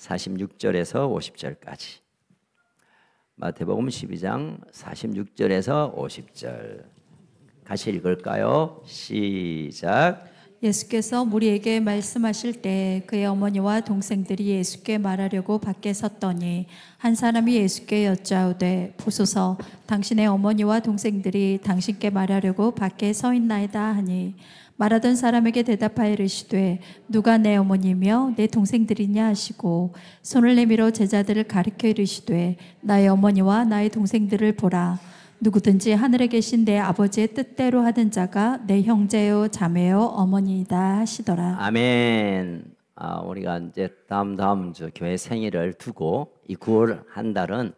46절에서 50절까지. 마태복음 12장 46절에서 50절. 같이 읽을까요? 시작. 예수께서 무리에게 말씀하실 때 그의 어머니와 동생들이 예수께 말하려고 밖에 섰더니 한 사람이 예수께 여짜오되 보소서 당신의 어머니와 동생들이 당신께 말하려고 밖에 서 있나이다 하니 말하던 사람에게 대답하여 이르시되 누가 내 어머니며 내 동생들이냐 하시고 손을 내밀어 제자들을 가리켜 이르시되 나의 어머니와 나의 동생들을 보라. 누구든지 하늘에 계신 내 아버지의 뜻대로 하는 자가 내 형제요 자매요 어머니이다 하시더라. 아멘. 우리가 이제 다음 주 교회 생일을 두고 이 9월 한 달은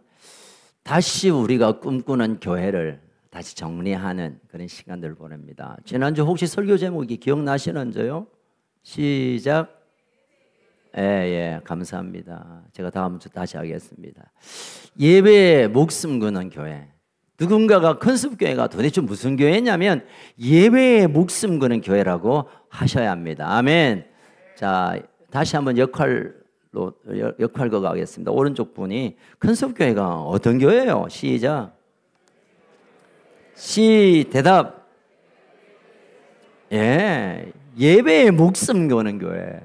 다시 우리가 꿈꾸는 교회를 다시 정리하는 그런 시간들을 보냅니다. 지난주 혹시 설교 제목이 기억나시는지요? 시작. 예, 감사합니다. 제가 다음 주 다시 하겠습니다. 예배에 목숨 거는 교회. 누군가가 컨셉교회가 도대체 무슨 교회냐면 예배에 목숨 거는 교회라고 하셔야 합니다. 아멘. 자, 다시 한번 역할거 가겠습니다. 오른쪽 분이 컨셉교회가 어떤 교회예요? 시작. 대답. 예, 예배에 목숨 거는 교회.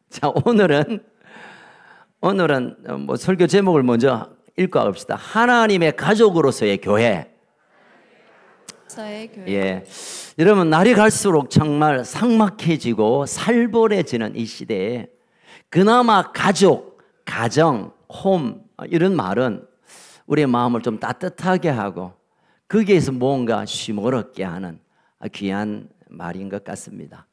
자, 오늘은 뭐 설교 제목을 먼저 읽고 합시다. 하나님의 가족으로서의 교회. 예, 여러분 날이 갈수록 정말 삭막해지고 살벌해지는 이 시대에 그나마 가족, 가정, 홈 이런 말은 우리의 마음을 좀 따뜻하게 하고 거기에서 뭔가 쉼을 얻게 하는 귀한 말인 것 같습니다.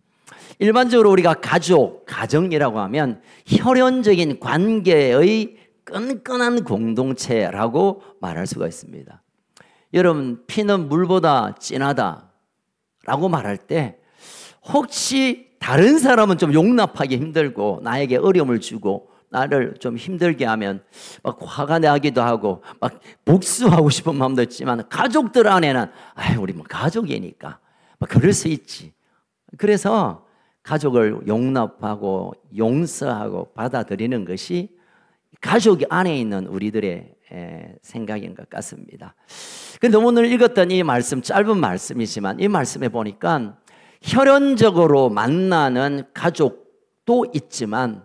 일반적으로 우리가 가족, 가정이라고 하면 혈연적인 관계의 끈끈한 공동체라고 말할 수가 있습니다. 여러분 피는 물보다 진하다라고 말할 때 혹시 다른 사람은 좀 용납하기 힘들고 나에게 어려움을 주고 나를 좀 힘들게 하면 막 화가 나기도 하고 막 복수하고 싶은 마음도 있지만 가족들 안에는 우리 뭐 가족이니까 막 그럴 수 있지. 그래서 가족을 용납하고 용서하고 받아들이는 것이 가족 안에 있는 우리들의 생각인 것 같습니다. 그런데 오늘 읽었던 이 말씀, 짧은 말씀이지만 이 말씀에 보니까 혈연적으로 만나는 가족도 있지만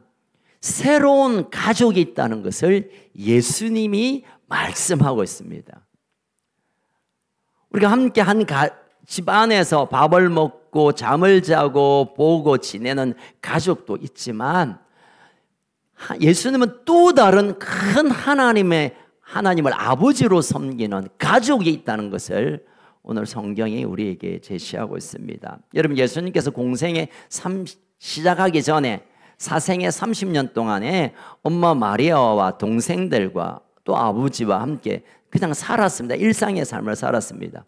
새로운 가족이 있다는 것을 예수님이 말씀하고 있습니다. 우리가 함께 한 집안에서 밥을 먹고 잠을 자고 보고 지내는 가족도 있지만 예수님은 또 다른 큰 하나님을 아버지로 섬기는 가족이 있다는 것을 오늘 성경이 우리에게 제시하고 있습니다. 여러분 예수님께서 공생에 시작하기 전에 사생애 30년 동안에 엄마 마리아와 동생들과 또 아버지와 함께 그냥 살았습니다. 일상의 삶을 살았습니다.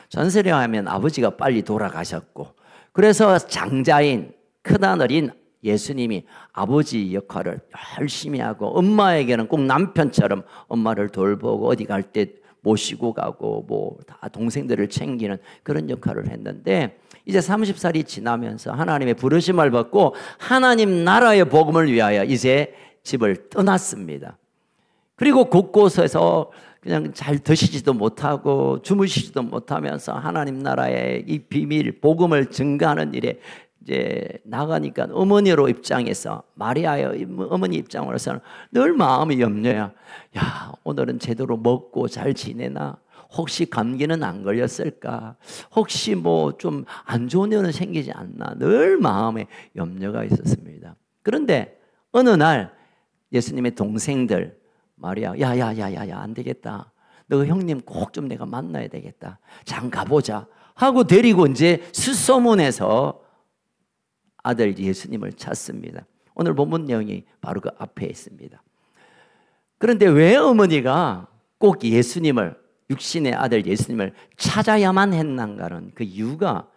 전세를 하면 아버지가 빨리 돌아가셨고 그래서 장자인 큰아들인 예수님이 아버지 역할을 열심히 하고 엄마에게는 꼭 남편처럼 엄마를 돌보고 어디 갈 때 모시고 가고 뭐 다 동생들을 챙기는 그런 역할을 했는데 이제 30살이 지나면서 하나님의 부르심을 받고 하나님 나라의 복음을 위하여 이제 집을 떠났습니다. 그리고 곳곳에서 그냥 잘 드시지도 못하고 주무시지도 못하면서 하나님 나라의 이 비밀 복음을 증거하는 일에 이제 나가니까 어머니로 입장에서 마리아의 어머니 입장으로서는 늘 마음이 염려야. 야, 오늘은 제대로 먹고 잘 지내나? 혹시 감기는 안 걸렸을까? 혹시 뭐 좀 안 좋은 일은 생기지 않나? 늘 마음에 염려가 있었습니다. 그런데 어느 날 예수님의 동생들 마리아, 야야야야야 안 되겠다. 너 형님 꼭 좀 내가 만나야 되겠다. 잠깐 가보자 하고 데리고 이제 숫소문에서 아들 예수님을 찾습니다. 오늘 본문 내용이 바로 그 앞에 있습니다. 그런데 왜 어머니가 꼭 예수님을 육신의 아들 예수님을 찾아야만 했는가는 그 이유가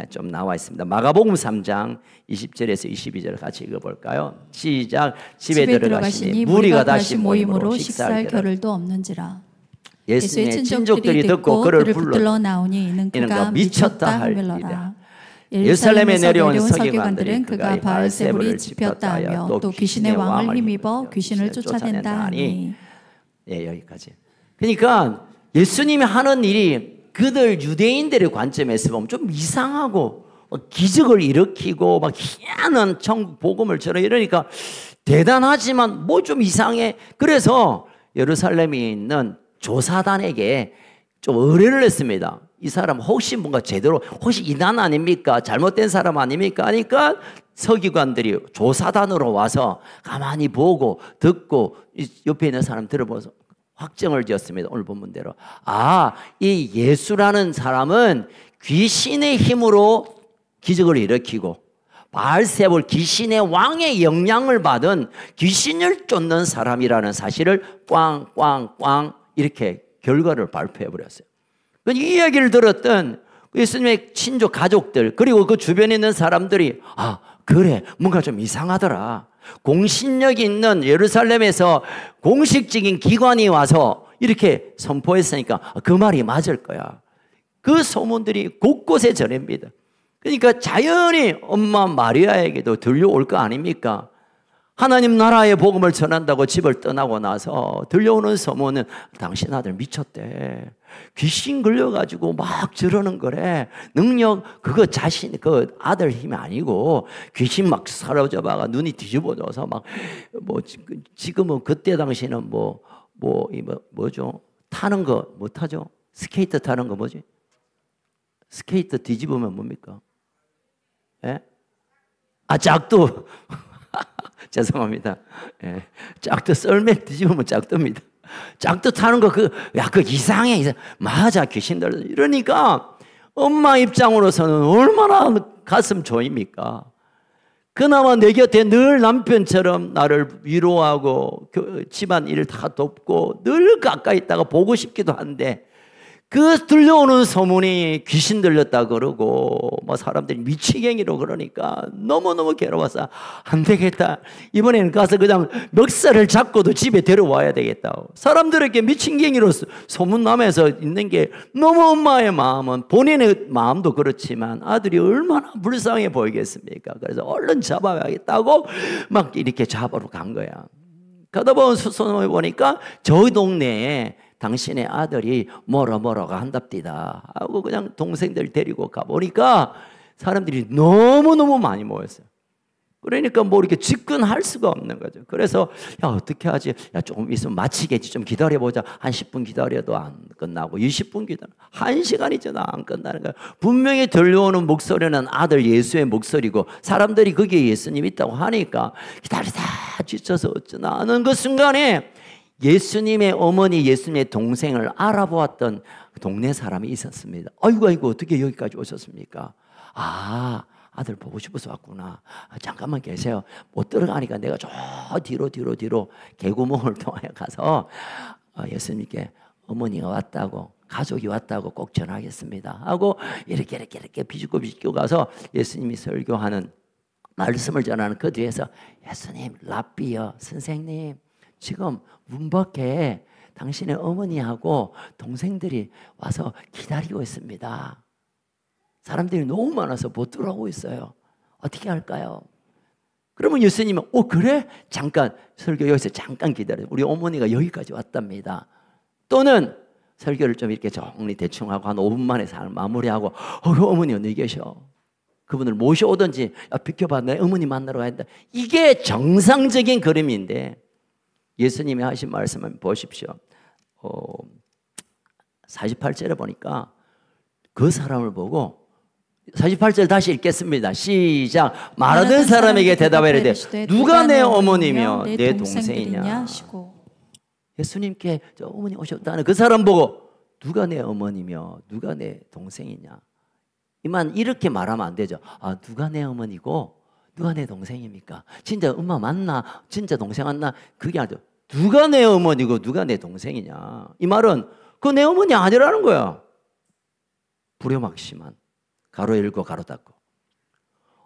좀 나와 있습니다. 마가복음 3장 20절에서 22절 같이 읽어볼까요? 시작. 집에 들어가시니 무리가 다시 모임으로 식사할 겨를도 없는지라. 예수님의 친족들이 듣고 그를 불러 나오니 이는 그가 미쳤다 할지라. 예루살렘에 내려온 서기관들은 서기관들은 그가 바알세불이 집혔다 하며 또 귀신의 왕을 힘입어 귀신을 쫓아낸다 하니. 예, 여기까지. 그러니까 예수님이 하는 일이 그들 유대인들의 관점에서 보면 좀 이상하고 기적을 일으키고 막 희한한 천국 복음을 전해 이러니까 대단하지만 뭐 좀 이상해. 그래서 예루살렘에 있는 조사단에게 좀 의뢰를 했습니다. 이 사람 혹시 뭔가 제대로 혹시 이단 아닙니까? 잘못된 사람 아닙니까? 하니까 서기관들이 조사단으로 와서 가만히 보고 듣고 옆에 있는 사람 들어보면서 확정을 지었습니다. 오늘 본문대로. 아, 이 예수라는 사람은 귀신의 힘으로 기적을 일으키고 바알세불 귀신의 왕의 영향을 받은 귀신을 쫓는 사람이라는 사실을 꽝꽝꽝 이렇게 결과를 발표해 버렸어요. 이 이야기를 들었던 예수님의 친족 가족들 그리고 그 주변에 있는 사람들이 아 그래 뭔가 좀 이상하더라. 공신력 있는 예루살렘에서 공식적인 기관이 와서 이렇게 선포했으니까 그 말이 맞을 거야. 그 소문들이 곳곳에 전합니다. 그러니까 자연히 엄마 마리아에게도 들려올 거 아닙니까? 하나님 나라의 복음을 전한다고 집을 떠나고 나서 들려오는 소문은 당신 아들 미쳤대. 귀신 걸려가지고 막 저러는 거래. 능력 그거 자신 그 아들 힘이 아니고 귀신 막 사로잡아가 눈이 뒤집어져서 막 뭐 지금은 그때 당시는 뭐죠? 타는 거 뭐 타죠? 스케이트 타는 거 뭐지? 스케이트 뒤집으면 뭡니까? 예? 아 짝도 죄송합니다. 예. 짝도 썰매 뒤집으면 짝도입니다. 짝도 타는 거 그 이상해. 맞아 귀신들. 이러니까 엄마 입장으로서는 얼마나 가슴 조입니까? 그나마 내 곁에 늘 남편처럼 나를 위로하고 집안 일을 다 돕고 늘 가까이 있다가 보고 싶기도 한데 그 들려오는 소문이 귀신 들렸다 그러고 뭐 사람들이 미치갱이로 그러니까 너무너무 괴로워서 안 되겠다. 이번에는 가서 그냥 멱살을 잡고도 집에 데려와야 되겠다. 사람들에게 미친갱이로 소문나면서 있는 게 너무 엄마의 마음은 본인의 마음도 그렇지만 아들이 얼마나 불쌍해 보이겠습니까? 그래서 얼른 잡아야겠다고 막 이렇게 잡으러 간 거야. 가다 보면 수소문을 보니까 저희 동네에 당신의 아들이 뭐라가 한답디다 하고 그냥 동생들 데리고 가보니까 사람들이 너무너무 많이 모였어요. 그러니까 뭐 이렇게 집근할 수가 없는 거죠. 그래서 야 어떻게 하지? 야 조금 있으면 마치겠지. 좀 기다려보자. 한 10분 기다려도 안 끝나고 20분 기다려 1시간이 지나도 안 끝나는 거예요. 분명히 들려오는 목소리는 아들 예수의 목소리고 사람들이 거기에 예수님 있다고 하니까 기다리다 지쳐서 어쩌나 하는 그 순간에 예수님의 어머니 예수님의 동생을 알아보았던 동네 사람이 있었습니다. 아이고 어떻게 여기까지 오셨습니까? 아 아들 보고 싶어서 왔구나. 잠깐만 계세요. 못 들어가니까 내가 저 뒤로 개구멍을 통하여 가서 예수님께 어머니가 왔다고 가족이 왔다고 꼭 전하겠습니다 하고 이렇게 비집고 가서 예수님이 설교하는 말씀을 전하는 그 뒤에서 예수님 랍비여 선생님 지금 문 밖에 당신의 어머니하고 동생들이 와서 기다리고 있습니다. 사람들이 너무 많아서 못 들어오고 있어요. 어떻게 할까요? 그러면 예수님은 그래? 잠깐 설교 여기서 잠깐 기다려. 우리 어머니가 여기까지 왔답니다. 또는 설교를 좀 이렇게 정리 대충 하고 한 5분 만에 잘 마무리하고 어머니 어디 계셔? 그분을 모셔오든지 비켜봐 내 어머니 만나러 가야 된다. 이게 정상적인 그림인데 예수님이 하신 말씀을 보십시오. 48절에 보니까 그 사람을 보고 48절 다시 읽겠습니다. 시작. 말하던 사람에게 대답하여 이르되 누가 내 어머니며 내 동생이냐 하시고 예수님께 저 어머니 오셨다는 그 사람 보고 누가 내 어머니며 누가 내 동생이냐 이만 이렇게 말하면 안 되죠. 아 누가 내 어머니고 누가 내 동생입니까? 진짜 엄마 맞나? 진짜 동생 맞나? 그게 아니죠. 누가 내 어머니고 누가 내 동생이냐. 이 말은 그 내 어머니 아니라는 거야. 불효막심한 가로 열고 가로 닫고.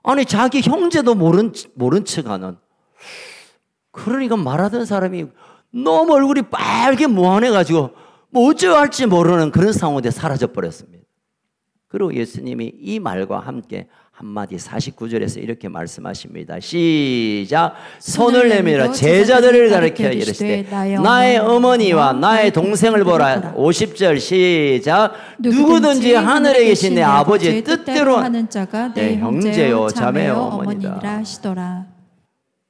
아니 자기 형제도 모른 척하는. 그러니까 말하던 사람이 너무 얼굴이 빨개 무한해가지고 뭐 어쩌 할지 모르는 그런 상황에 사라져 버렸습니다. 그리고 예수님이 이 말과 함께 한마디 49절에서 이렇게 말씀하십니다. 시작. 손을 내밀어 제자들을 가르쳐 이르시되 나의 어머니와 나의 동생을 보라. 50절 시작. 누구든지 하늘에 계신 내 아버지의 뜻대로 하는 자가 내 형제요 자매요 어머니라 하시더라.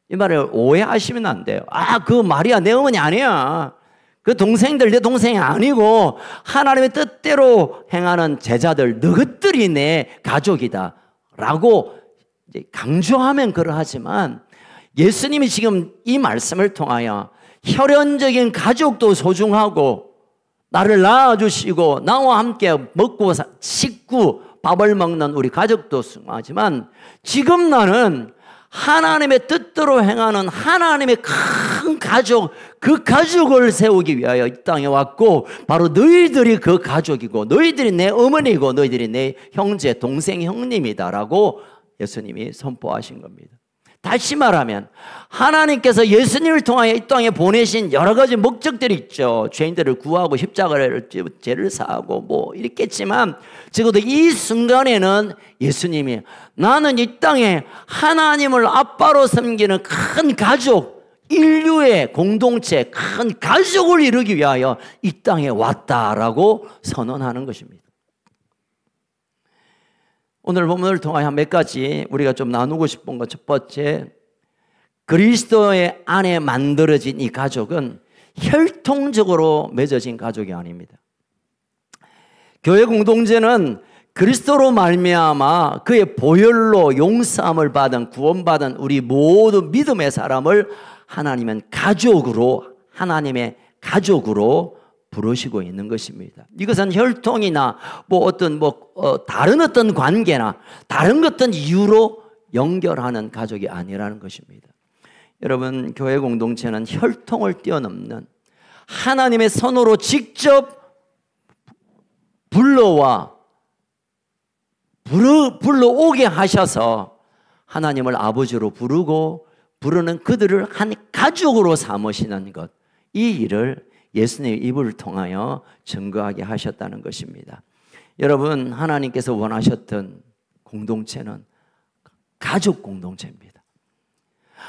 이 말을 오해하시면 안 돼요. 아, 그 마리아 내 어머니 아니야. 그 동생들 내 동생이 아니고 하나님의 뜻대로 행하는 제자들 너희들이 내 가족이다 라고 강조하면 그러하지만 예수님이 지금 이 말씀을 통하여 혈연적인 가족도 소중하고 나를 낳아주시고 나와 함께 먹고 식구 밥을 먹는 우리 가족도 소중하지만 지금 나는 하나님의 뜻대로 행하는 하나님의 큰 가족, 그 가족을 세우기 위하여 이 땅에 왔고 바로 너희들이 그 가족이고 너희들이 내 어머니고 너희들이 내 형제, 동생, 형님이다라고 예수님이 선포하신 겁니다. 다시 말하면 하나님께서 예수님을 통하여 이 땅에 보내신 여러 가지 목적들이 있죠. 죄인들을 구하고 십자가를 죄를 사하고 뭐 이랬겠지만 적어도 이 순간에는 예수님이 나는 이 땅에 하나님을 아빠로 섬기는 큰 가족, 인류의 공동체, 큰 가족을 이루기 위하여 이 땅에 왔다라고 선언하는 것입니다. 오늘 본문을 통하여 몇 가지 우리가 좀 나누고 싶은 것. 첫 번째, 그리스도의 안에 만들어진 이 가족은 혈통적으로 맺어진 가족이 아닙니다. 교회 공동체는 그리스도로 말미암아 그의 보혈로 용서함을 받은 구원받은 우리 모든 믿음의 사람을 하나님은 가족으로, 하나님의 가족으로 부르시고 있는 것입니다. 이것은 혈통이나 다른 어떤 관계나 다른 어떤 이유로 연결하는 가족이 아니라는 것입니다. 여러분, 교회 공동체는 혈통을 뛰어넘는 하나님의 손으로 직접 불러오게 하셔서 하나님을 아버지로 부르는 그들을 한 가족으로 삼으시는 것, 이 일을 예수님의 입을 통하여 증거하게 하셨다는 것입니다. 여러분, 하나님께서 원하셨던 공동체는 가족 공동체입니다.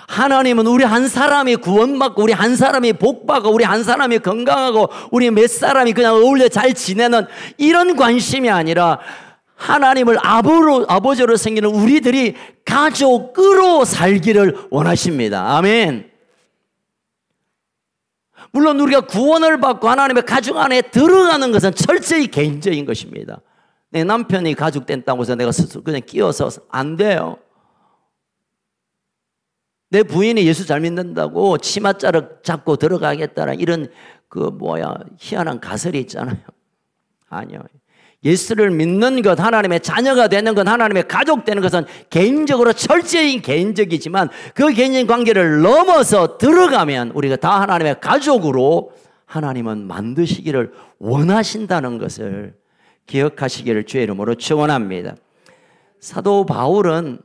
하나님은 우리 한 사람이 구원받고 우리 한 사람이 복받고 우리 한 사람이 건강하고 우리 몇 사람이 그냥 어울려 잘 지내는 이런 관심이 아니라 하나님을 아버지로 생기는 우리들이 가족으로 살기를 원하십니다. 아멘. 물론 우리가 구원을 받고 하나님의 가족 안에 들어가는 것은 철저히 개인적인 것입니다. 내 남편이 가족 된다고 해서 내가 스스로 그냥 끼어서 안 돼요. 내 부인이 예수 잘 믿는다고 치맛자락 잡고 들어가겠다는 이런 희한한 가설이 있잖아요. 아니요. 예수를 믿는 것, 하나님의 자녀가 되는 것, 하나님의 가족 되는 것은 개인적으로 철저히 개인적이지만 그 개인적인 관계를 넘어서 들어가면 우리가 다 하나님의 가족으로 하나님은 만드시기를 원하신다는 것을 기억하시기를 주의 이름으로 축원합니다. 사도 바울은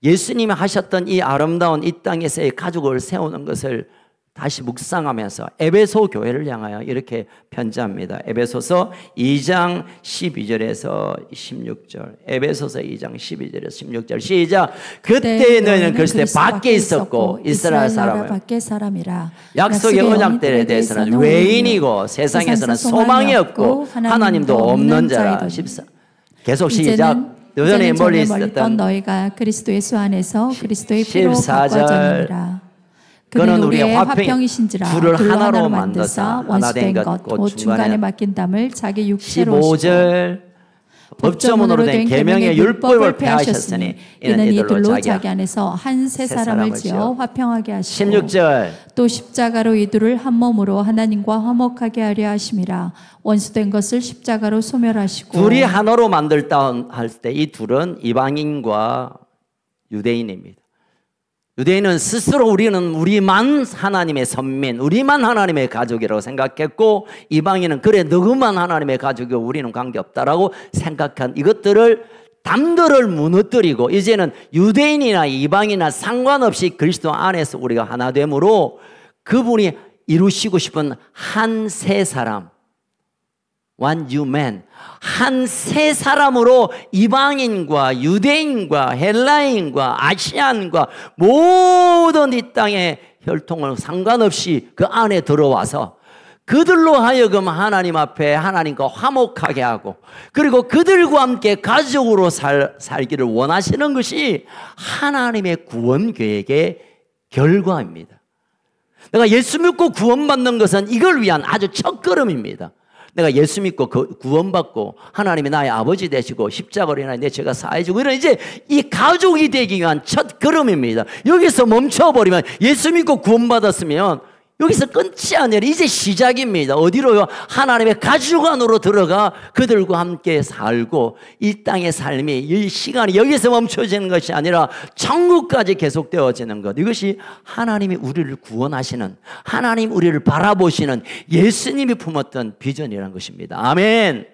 예수님이 하셨던 이 아름다운 이 땅에서의 가족을 세우는 것을 다시 묵상하면서 에베소 교회를 향하여 이렇게 편지합니다. 에베소서 2장 12절에서 16절. 에베소서 2장 12절에서 16절. 시작. 그때 너희는 그리스도 밖에 있었고 이스라엘 사람이라. 약속의 언약들에 대해서는 외인이고 세상에서는 소망이 없고 하나님도 없는 자라. 14. 계속 시작. 여전히 멀리 있었던 너희가 그리스도 예수 안에서 그리스도의 피로 바꿔졌느니라. 그는 우리의 화평이신지라 둘을 하나로 만드사 원수된 것 곧 중간에 맡긴 담을 자기 육체로 15절 법조문으로 된 계명의 율법을 폐하셨으니 이는 이들로 자기 안에서 한 새 사람을 지어 화평하게 하시고 16절 또 십자가로 이들을 한 몸으로 하나님과 화목하게 하려 하심이라. 원수된 것을 십자가로 소멸하시고. 둘이 하나로 만들다 할 때 이 둘은 이방인과 유대인입니다. 유대인은 스스로 우리만 하나님의 선민, 우리만 하나님의 가족이라고 생각했고, 이방인은 그래 너희만 하나님의 가족이고 우리는 관계없다라고 생각한 이것들을 담들을 무너뜨리고 이제는 유대인이나 이방인이나 상관없이 그리스도 안에서 우리가 하나 되므로 그분이 이루시고 싶은 한 세 사람, one new man, 한 세 사람으로 이방인과 유대인과 헬라인과 아시안과 모든 이 땅의 혈통을 상관없이 그 안에 들어와서 그들로 하여금 하나님 앞에 하나님과 화목하게 하고, 그리고 그들과 함께 가족으로 살기를 원하시는 것이 하나님의 구원 계획의 결과입니다. 내가 예수 믿고 구원받는 것은 이걸 위한 아주 첫걸음입니다. 내가 예수 믿고 구원받고 하나님이 나의 아버지 되시고 십자가로 인하여 내 죄가 사해지고 이런 이제 이 가족이 되기 위한 첫걸음입니다. 여기서 멈춰버리면, 예수 믿고 구원받았으면 여기서 끊지 아니라 이제 시작입니다. 어디로요? 하나님의 가족 안으로 들어가 그들과 함께 살고, 이 땅의 삶이, 이 시간이 여기서 멈춰지는 것이 아니라 천국까지 계속되어지는 것. 이것이 하나님이 우리를 구원하시는, 하나님 우리를 바라보시는 예수님이 품었던 비전이라는 것입니다. 아멘.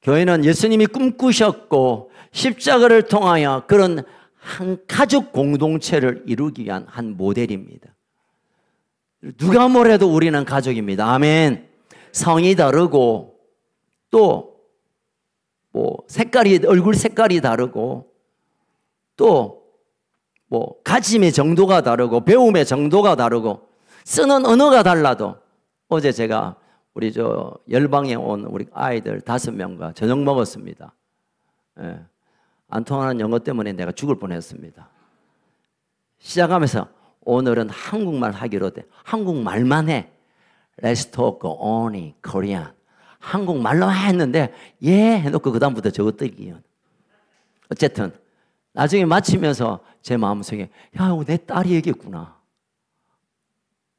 교회는 예수님이 꿈꾸셨고 십자가를 통하여 그런 한 가족 공동체를 이루기 위한 한 모델입니다. 누가 뭐래도 우리는 가족입니다. 아멘. 성이 다르고 또 뭐 색깔이, 얼굴 색깔이 다르고 또 뭐 가짐의 정도가 다르고 배움의 정도가 다르고 쓰는 언어가 달라도, 어제 제가 우리 열방에 온 우리 아이들 5명과 저녁 먹었습니다. 예. 안 통하는 영어 때문에 내가 죽을 뻔했습니다. 시작하면서 오늘은 한국말 하기로 돼. 한국말만 해. Let's talk only Korean. 한국말로만 했는데 예 해놓고 그 다음부터 저것들이요. 어쨌든 나중에 마치면서 제 마음속에, 야, 내 딸이 여기였구나.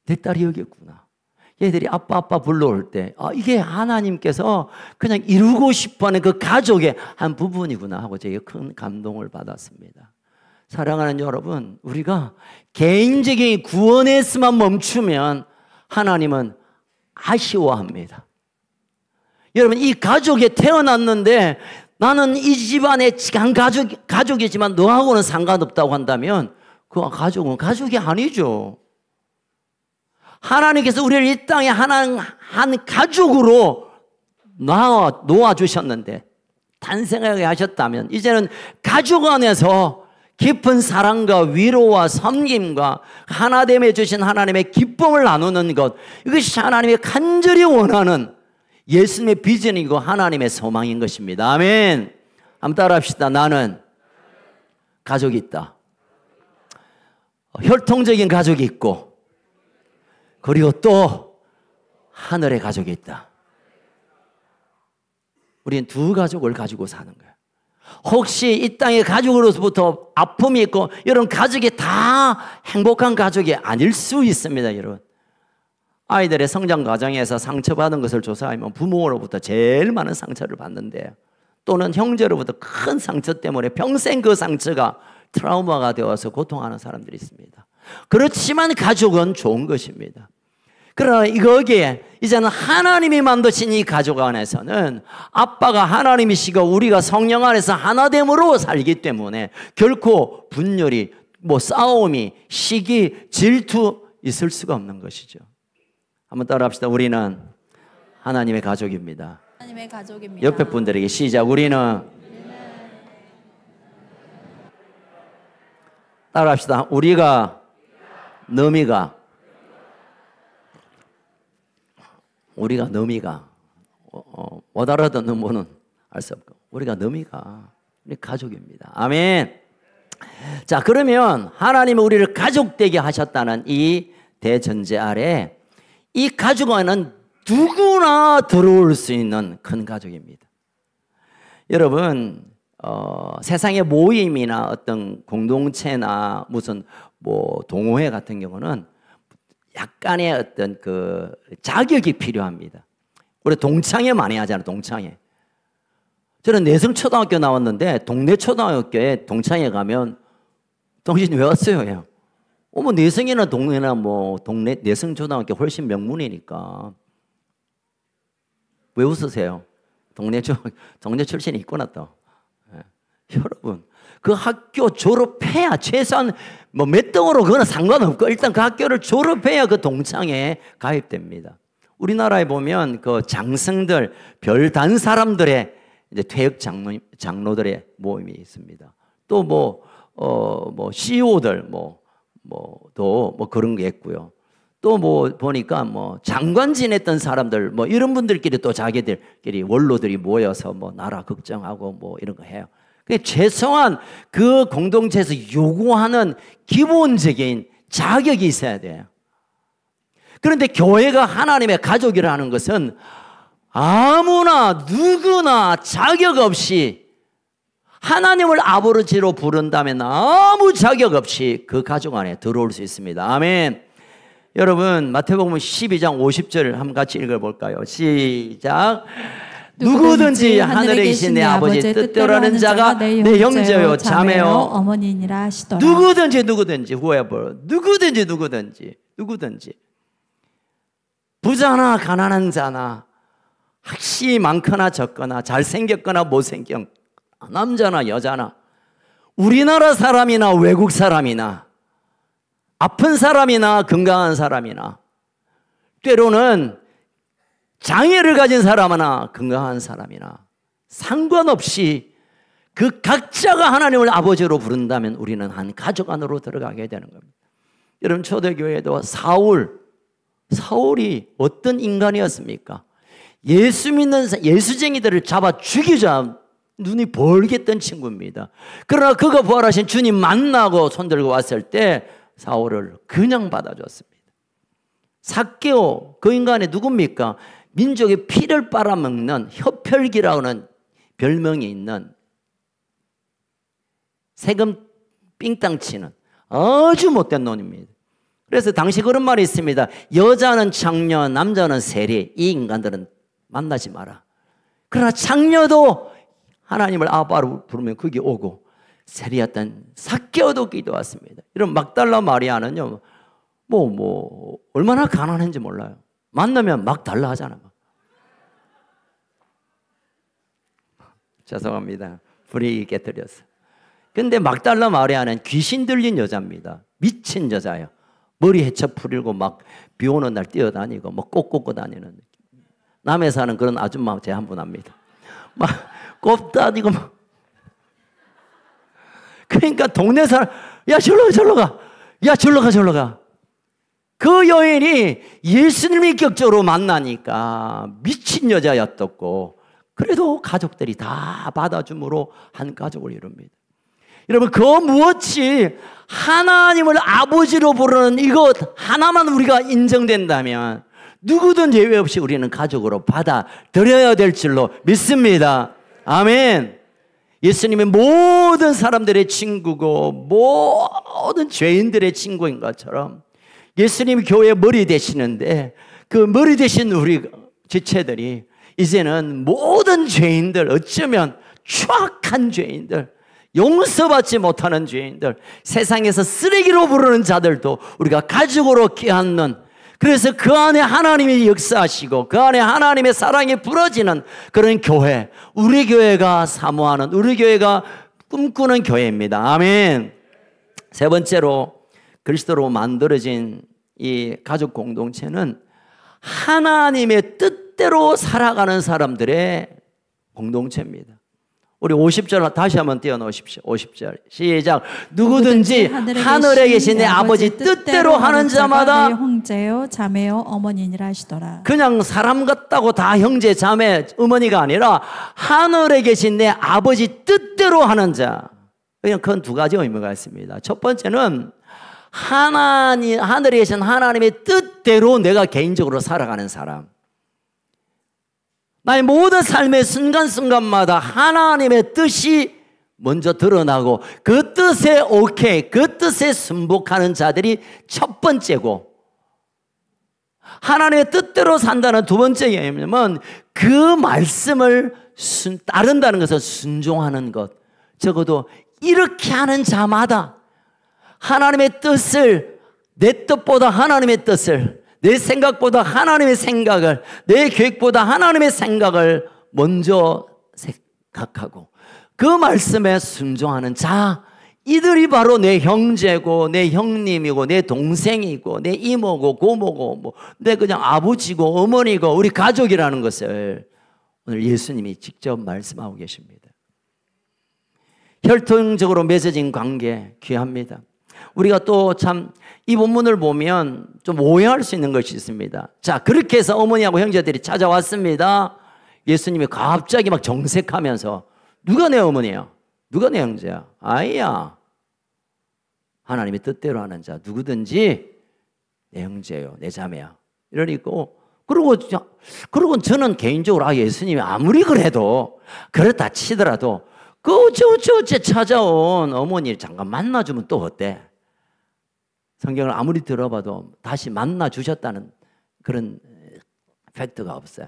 내 딸이 여기였구나. 얘들이 아빠 불러올 때, 이게 하나님께서 그냥 이루고 싶어하는 그 가족의 한 부분이구나 하고 제가 큰 감동을 받았습니다. 사랑하는 여러분, 우리가 개인적인 구원에서만 멈추면 하나님은 아쉬워합니다. 여러분, 이 가족에 태어났는데 나는 이 집안의 한 가족이지만 너하고는 상관없다고 한다면 그 가족은 가족이 아니죠. 하나님께서 우리를 이 땅에 한 가족으로 놓아주셨는데, 탄생하게 하셨다면 이제는 가족 안에서 깊은 사랑과 위로와 섬김과 하나됨에 주신 하나님의 기쁨을 나누는 것, 이것이 하나님이 간절히 원하는 예수님의 비전이고 하나님의 소망인 것입니다. 아멘. 한번 따라합시다. 나는 가족이 있다. 혈통적인 가족이 있고, 그리고 또 하늘의 가족이 있다. 우리는 두 가족을 가지고 사는 거예요. 혹시 이 땅의 가족으로부터 아픔이 있고, 이런 가족이 다 행복한 가족이 아닐 수 있습니다. 여러분, 아이들의 성장 과정에서 상처받은 것을 조사하면 부모로부터 제일 많은 상처를 받는데, 또는 형제로부터 큰 상처 때문에 평생 그 상처가 트라우마가 되어서 고통하는 사람들이 있습니다. 그렇지만 가족은 좋은 것입니다. 그러나 거기에 이제는 하나님이 만드신 이 가족 안에서는 아빠가 하나님이시고 우리가 성령 안에서 하나됨으로 살기 때문에 결코 분열이, 싸움이, 시기, 질투 있을 수가 없는 것이죠. 한번 따라합시다. 우리는 하나님의 가족입니다. 하나님의 가족입니다. 옆에 분들에게 시작. 우리는 따라합시다. 우리가 너미가 못 알아듣는 분은 알 수 없고, 우리가 너미가 우리 가족입니다. 아멘. 자, 그러면 하나님은 우리를 가족되게 하셨다는 이 대전제 아래 이 가족 안에는 누구나 들어올 수 있는 큰 가족입니다. 여러분, 세상의 모임이나 어떤 공동체나 무슨 동호회 같은 경우는 약간의 어떤 그 자격이 필요합니다. 우리 동창회 많이 하잖아요. 동창회. 저는 내성초등학교 나왔는데 동네 초등학교에 동창회 가면 당신 왜 왔어요? 내성이나 동네나 동네 내성초등학교 훨씬 명문이니까. 왜 웃으세요? 동네 출신이 있구나 또. 여러분, 그 학교 졸업해야 최소한 뭐 몇 등으로 그거는 상관없고 일단 그 학교를 졸업해야 그 동창회에 가입됩니다. 우리나라에 보면 그 장성들, 별단 사람들의 이제 퇴역 장로들의 모임이 있습니다. 또 뭐 CEO들 또 그런 게 있고요. 또 보니까 장관 지냈던 사람들 이런 분들끼리 또 자기들끼리 원로들이 모여서 나라 걱정하고 이런 거 해요. 최소한 그 공동체에서 요구하는 기본적인 자격이 있어야 돼요. 그런데 교회가 하나님의 가족이라는 것은 아무나 누구나 자격 없이 하나님을 아버지로 부른다면 아무 자격 없이 그 가족 안에 들어올 수 있습니다. 아멘. 여러분 마태복음 12장 50절을 한번 같이 읽어볼까요? 시작. 누구든지 하늘에 계신 내 아버지 뜻대로 하는 자가 내 형제요 자매요 어머니니라 하시더라. 누구든지 whoever 누구든지 부자나 가난한 자나 학식이 많거나 적거나 잘생겼거나 못생겼거나 남자나 여자나 우리나라 사람이나 외국 사람이나 아픈 사람이나 건강한 사람이나 때로는 장애를 가진 사람이나 건강한 사람이나 상관없이 그 각자가 하나님을 아버지로 부른다면 우리는 한 가족 안으로 들어가게 되는 겁니다. 여러분 초대교회도 사울이 어떤 인간이었습니까? 예수 믿는 예수쟁이들을 잡아 죽이자 눈이 벌겠던 친구입니다. 그러나 그가 부활하신 주님 만나고 손들고 왔을 때 사울을 그냥 받아줬습니다. 삭개오 그 인간이 누굽니까? 민족의 피를 빨아먹는 혀펼기라고 하는 별명이 있는 세금 삥땅 치는 아주 못된 놈입니다. 그래서 당시 그런 말이 있습니다. 여자는 창녀, 남자는 세리. 이 인간들은 만나지 마라. 그러나 창녀도 하나님을 아빠로 부르면 거기 오고 세리였던 삭개오도 기도왔습니다. 이런 막달라 마리아는요, 얼마나 가난한지 몰라요. 만나면 막 달라 하잖아. 죄송합니다. 불이 깨뜨렸어. 근데 막달라 마리아는 귀신 들린 여자입니다. 미친 여자예요. 머리 헤쳐 풀리고 막 비 오는 날 뛰어다니고 꽃 꽂고 다니는 느낌. 남해 사는 그런 아줌마 제 한 분 압니다. 막 꽃 다니고 막. 그러니까 동네 사람 야 절로 가. 야 절로 가. 그 여인이 예수님을 격적으로 만나니까 미친 여자였었고 그래도 가족들이 다 받아줌으로 한 가족을 이룹니다. 여러분 그 무엇이 하나님을 아버지로 부르는 이것 하나만 우리가 인정된다면 누구든 예외 없이 우리는 가족으로 받아들여야 될 줄로 믿습니다. 아멘. 예수님의 모든 사람들의 친구고 모든 죄인들의 친구인 것처럼 예수님이 교회의 머리 되시는데 그 머리 되신 우리 지체들이 이제는 모든 죄인들 어쩌면 추악한 죄인들 용서받지 못하는 죄인들 세상에서 쓰레기로 부르는 자들도 우리가 가족으로 껴안는 그래서 그 안에 하나님이 역사하시고 그 안에 하나님의 사랑이 부러지는 그런 교회 우리 교회가 사모하는 우리 교회가 꿈꾸는 교회입니다. 아멘. 세 번째로 그리스도로 만들어진 이 가족 공동체는 하나님의 뜻대로 살아가는 사람들의 공동체입니다. 우리 50절 다시 한번 띄워놓으십시오. 50절 시작. 누구든지 하늘에 계신 내 아버지 뜻대로 하는 자마다 형제요 자매요 어머니니라 하시더라. 그냥 사람 같다고 다 형제 자매 어머니가 아니라 하늘에 계신 내 아버지 뜻대로 하는 자. 그냥 그건 두 가지 의미가 있습니다. 첫 번째는 하늘에 계신 하나님의 뜻대로 내가 개인적으로 살아가는 사람. 나의 모든 삶의 순간순간마다 하나님의 뜻이 먼저 드러나고 그 뜻에 오케이, 그 뜻에 순복하는 자들이 첫 번째고 하나님의 뜻대로 산다는 두 번째 개념은 그 말씀을 따른다는 것은 순종하는 것. 적어도 이렇게 하는 자마다 하나님의 뜻을 내 뜻보다 하나님의 뜻을 내 생각보다 하나님의 생각을 내 계획보다 하나님의 생각을 먼저 생각하고 그 말씀에 순종하는 자 이들이 바로 내 형제고 내 형님이고 내 동생이고 내 이모고 고모고 뭐 내 그냥 아버지고 어머니고 우리 가족이라는 것을 오늘 예수님이 직접 말씀하고 계십니다. 혈통적으로 맺어진 관계 귀합니다. 우리가 또 참 이 본문을 보면 좀 오해할 수 있는 것이 있습니다. 자, 그렇게 해서 어머니하고 형제들이 찾아왔습니다. 예수님이 갑자기 막 정색하면서 누가 내 어머니야? 누가 내 형제야? 아이야. 하나님의 뜻대로 하는 자 누구든지 내 형제요, 내 자매야. 이러니까 그리고 저는 개인적으로 예수님이 아무리 그래도 그렇다 치더라도 그 어째 찾아온 어머니를 잠깐 만나주면 또 어때? 성경을 아무리 들어봐도 다시 만나주셨다는 그런 팩트가 없어요.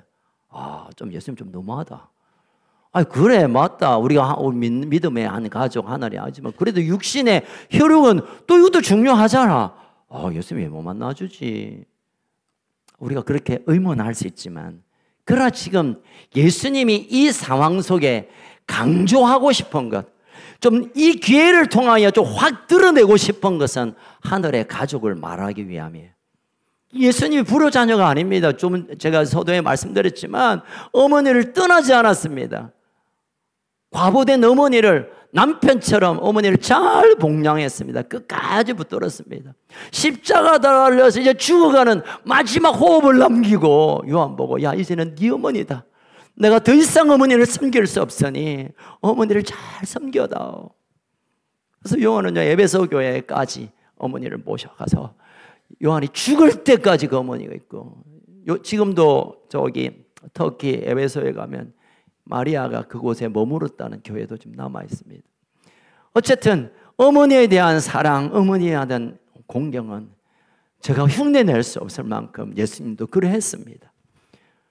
좀 예수님 좀 너무하다. 그래 맞다. 우리가 믿음의 한 가족 하나리 하지만 그래도 육신의 혈육은 또 이것도 중요하잖아. 예수님 왜 못 만나주지? 우리가 그렇게 의문할 수 있지만 그러나 지금 예수님이 이 상황 속에 강조하고 싶은 것, 좀 이 기회를 통하여 좀 확 드러내고 싶은 것은 하늘의 가족을 말하기 위함이에요. 예수님이 불효자녀가 아닙니다. 좀 제가 서두에 말씀드렸지만 어머니를 떠나지 않았습니다. 과부된 어머니를 남편처럼 어머니를 잘 복양했습니다. 끝까지 붙들었습니다. 십자가 달려서 이제 죽어가는 마지막 호흡을 남기고 요한 보고 야 이제는 네 어머니다. 내가 더 이상 어머니를 섬길 수 없으니 어머니를 잘 섬겨다오. 그래서 요한은 에베소 교회까지 어머니를 모셔가서 요한이 죽을 때까지 그 어머니가 있고 지금도 저기 터키 에베소에 가면 마리아가 그곳에 머무렀다는 교회도 좀 남아 있습니다. 어쨌든 어머니에 대한 사랑, 어머니에 대한 공경은 제가 흉내낼 수 없을 만큼 예수님도 그러했습니다.